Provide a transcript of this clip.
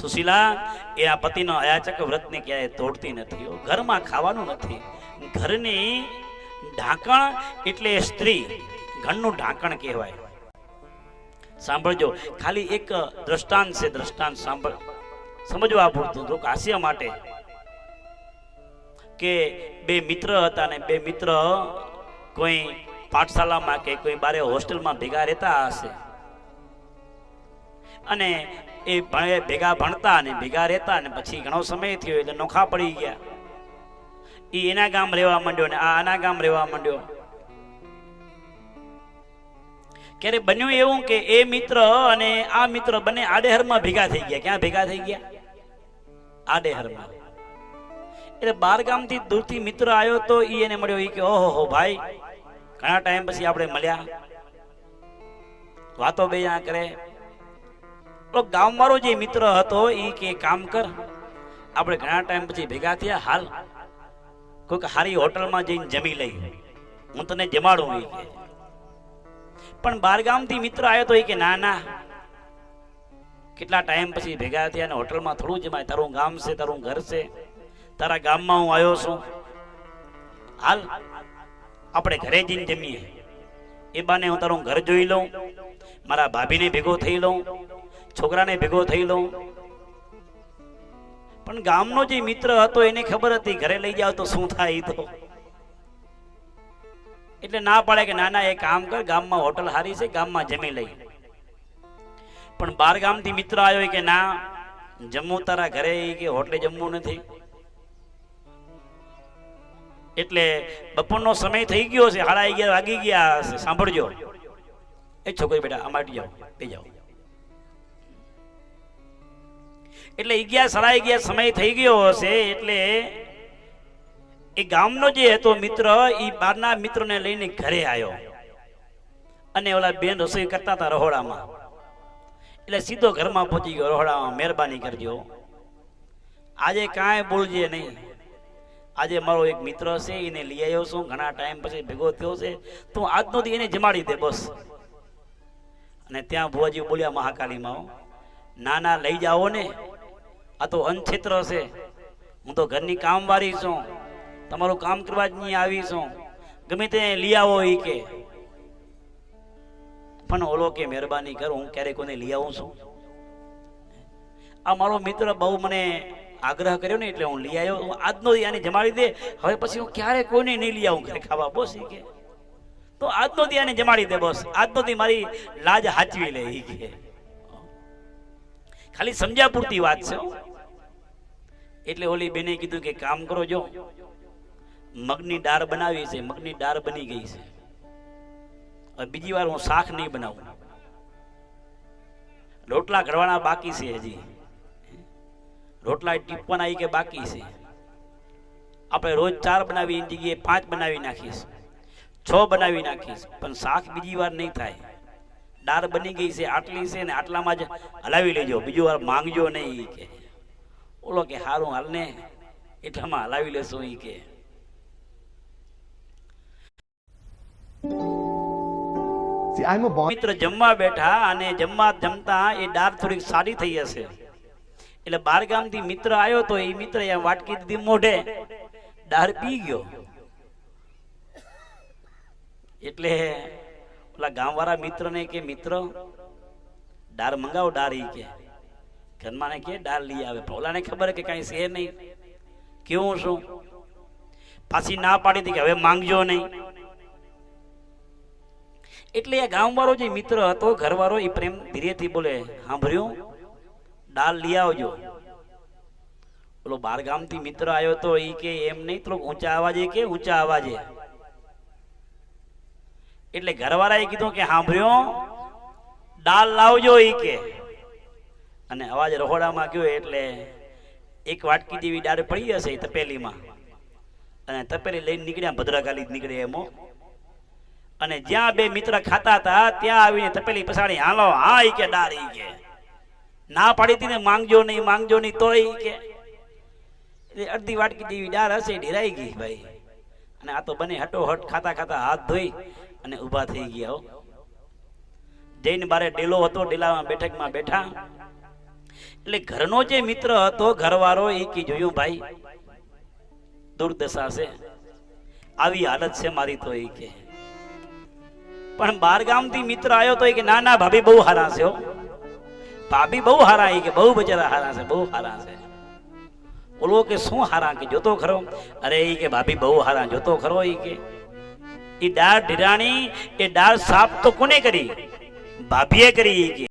સુશીલા એ આ પતિનો અયાચક વ્રતને ક્યાંય તોડતી નથી. ઘરમાં ખાવાનું નથી. ઘરની ઢાંકણ એટલે સ્ત્રી, ઘરનું ઢાંકણ કહેવાય. સાંભળજો, ખાલી એક દ્રષ્ટાંત છે, દ્રષ્ટાંત સાંભળ, સમજવા પૂરતું, તો હાસ્ય માટે. કે બે મિત્ર હતા ને બે મિત્ર કોઈ પાઠશાલામાં કે કોઈ બારે હોસ્ટેલમાં ભેગા રહેતા હશે અને એ ભેગા ભણતા અને ભેગા રહેતા ને પછી ઘણો સમય થયો એટલે નોખા પડી ગયા. એ એના ગામ રહેવા માંડ્યો ને આ આના ગામ રહેવા માંડ્યો. ક્યારે બન્યું એવું કે એ મિત્ર અને આ મિત્ર બંને આડેહરમાં ભેગા થઈ ગયા. ક્યાં ભેગા થઈ ગયા? આડેહરમાં. એટલે 12 ગામથી દૂરથી મિત્ર આવ્યો તો એને મળ્યો. એ કે ઓહો ભાઈ, ઘણા ટાઈમ પછી આપણે મળ્યા, વાતો બે કરે. ગામ વાળો જે મિત્ર હતો એ કે કામ કર, આપણે ઘણા ટાઈમ પછી ભેગા થયા, હાલ કોઈક સારી હોટલમાં જઈને જમી લઈ, હું તને જમાડું. એ કે પણ 12 ગામથી મિત્ર આવ્યો તો એ કે ના ના, કેટલા ટાઈમ પછી ભેગા થયા અને હોટલમાં થોડું જમાય, તારું ગામ છે, તારું ઘર છે, તારા ગામમાં હું આવ્યો છું, હાલ આપણે ઘરે જઈને જમીએ. એ બાને હું તારું ઘર જોઈ લઉં, મારા ભાભીને ભેગો થઈ લઉં, છોકરાને ભેગો થઈ લઉં. પણ ગામનો જે મિત્ર હતો એને ખબર હતી ઘરે લઈ જાવ તો શું થાય. તો એટલે ના પાડે કે ના ના, એ કામ કર, ગામમાં હોટલ હારી છે, ગામમાં જમી લઈ. પણ 12 ગામથી મિત્ર આવ્યો કે ના, જમવું તારા ઘરે કે હોટલે જમવું નથી. એટલે બપોરનો સમય થઈ ગયો છે, 11:30 વાગી ગયા હશે. સાંભળજો, એ છોકરી બેટા આમાં જાઓ, બે જાઓ. એટલે 11:30 સમય થઈ ગયો હશે. એટલે એ ગામનો જે હતો મિત્ર, એ બારના મિત્રને લઈને ઘરે આવ્યો અને ઓલા બેન રસોઈ કરતા હતા રહોડામાં. એટલે સીધો ઘરમાં પહોંચી ગયો રહોડામાં. મહેરબાની કરજો, આજે કાંઈ બોલજે નહીં, આજે મારો એક મિત્ર છે, એને લઈ આવ્યો છું, ઘણા ટાઈમ પછી ભેગો થયો છે, તો આજનો દી એને જમાડી દે બસ. અને ત્યાં ભુવાજી બોલ્યા મહાકાલીમાં, ના ના લઈ જાઓ ને, આ તો અનક્ષેત્ર છે, હું તો ઘરની કામવાળી છું, તમારું કામ કરવા જ નહીં આવી છું, ગમે તે લઈ આવો. એ કે પણ ઓલો કે મહેરબાની કર, હું ક્યારેક કોને લઈ આવું છું, આ મારો મિત્ર બહુ મને આગ્રહ કર્યો ને એટલે હું લઈ આવ્યો, આજનો દી આને જમાડી દે, હવે પછી હું ક્યારે કોઈને નહીં લઈ આવું ઘરે ખાવા બસ. એ કે તો આજનો દી આને જમાડી દે બસ, આજનો દી મારી લાજ હાચવી લે. એ કે ખાલી સમજ્યા પૂરતી વાત છે. એટલે ઓલી બેને કીધું કે કામ કરો, જો મગની દાળ બનાવી છે, મગની દાળ બની ગઈ છે, હવે બીજી વાર હું શાક નહીં બનાવું, રોટલા ઘડવાના બાકી છે, હજી રોટલા ટીપવાના કે બાકી છે, આપણે રોજ 4 બનાવી એની જગ્યાએ 5 બનાવી નાખીશ, 6 બનાવી નાખીશ, પણ શાક બીજી વાર નહીં થાય. દાળ બની ગઈ છે, આટલી છે ને આટલામાં જ હલાવી લેજો, બીજી વાર માંગજો નહીં. કે ઓલો કે હારું હાલ ને, એટલામાં હલાવી લેશો. એ કે મિત્ર જમવા બેઠા અને જમતા એ દાળ થોડીક સારી થઈ હશે. એટલે 12 ગામથી મિત્ર આવ્યો તો એ મિત્ર વાટકી દીધી મોઢે, દાળ પી ગયો. એટલે ઓલા ગામવાળા મિત્રને કે મિત્ર દાળ મંગાવો, દાળ. ઈ કે ઘરમાં કે દાળ લઈ આવે. ઓલાને ખબર કે કઈ છે નહીં, કેવું શું, પાછી ના પાડી હતી કે હવે માંગજો નહીં. એટલે આ ગામવાળો જે મિત્ર હતો, ઘરવાળો, એ પ્રેમ ધીરેથી બોલે, સાંભળ્યું, દાળ લઈ આવજો. ઓલો 12 ગામથી મિત્ર આવ્યો તો એ કે એમ નહીં, થોડોક ઊંચા અવાજે કે ઊંચા અવાજે. એટલે ઘરવાળાએ કીધું કે સાંભળ્યો, દાળ લાવજો. એ કે અને અવાજ રહોડામાં ગયો. એટલે એક વાટકી જેવી દાળ પડી હશે તપેલીમાં, અને તપેલી લઈને નીકળ્યા, ભદ્રકાલી નીકળે એમો. અને જ્યાં બે મિત્ર ખાતા હતા ત્યાં આવીને તપેલી પસાડી, હાલો હા. એ કે દાળ. એ કે ના પાડી હતી ને, માંગજો નહીં, માંગજો નહીં. તો એ કે અડધી વાટકી જેવી દાળ હશે, ઢેરાઈ ગઈ ભાઈ. અને આ તો બને હટોહટ ખાતા ખાતા હાથ ધોઈ અને ઊભા થઈ ગયા. જઈને બારે ડેલો હતો, ડેલામાં બેઠકમાં બેઠા. એટલે ઘરનો જે મિત્ર હતો ઘરવાળો એ કે જોયું ભાઈ દુર્દશા છે, આવી હાલત છે મારી તો એ કે. પણ બાર ગામથી મિત્ર આવ્યો તો એ કે ના ના ભાભી બહુ હારા છે હો, ભાભી બહુ હારા, એ કે બહુ બચારા હારા છે, બહુ હારા છે. બોલો કે શું હારા, કે જોતો ખરો. અરે એ કે ભાભી બહુ હારા, જોતો ખરો. એ કે એ દાળ ઢીરાણી, એ દાળ સાફ તો કોને કરી? ભાભીએ કરી. કે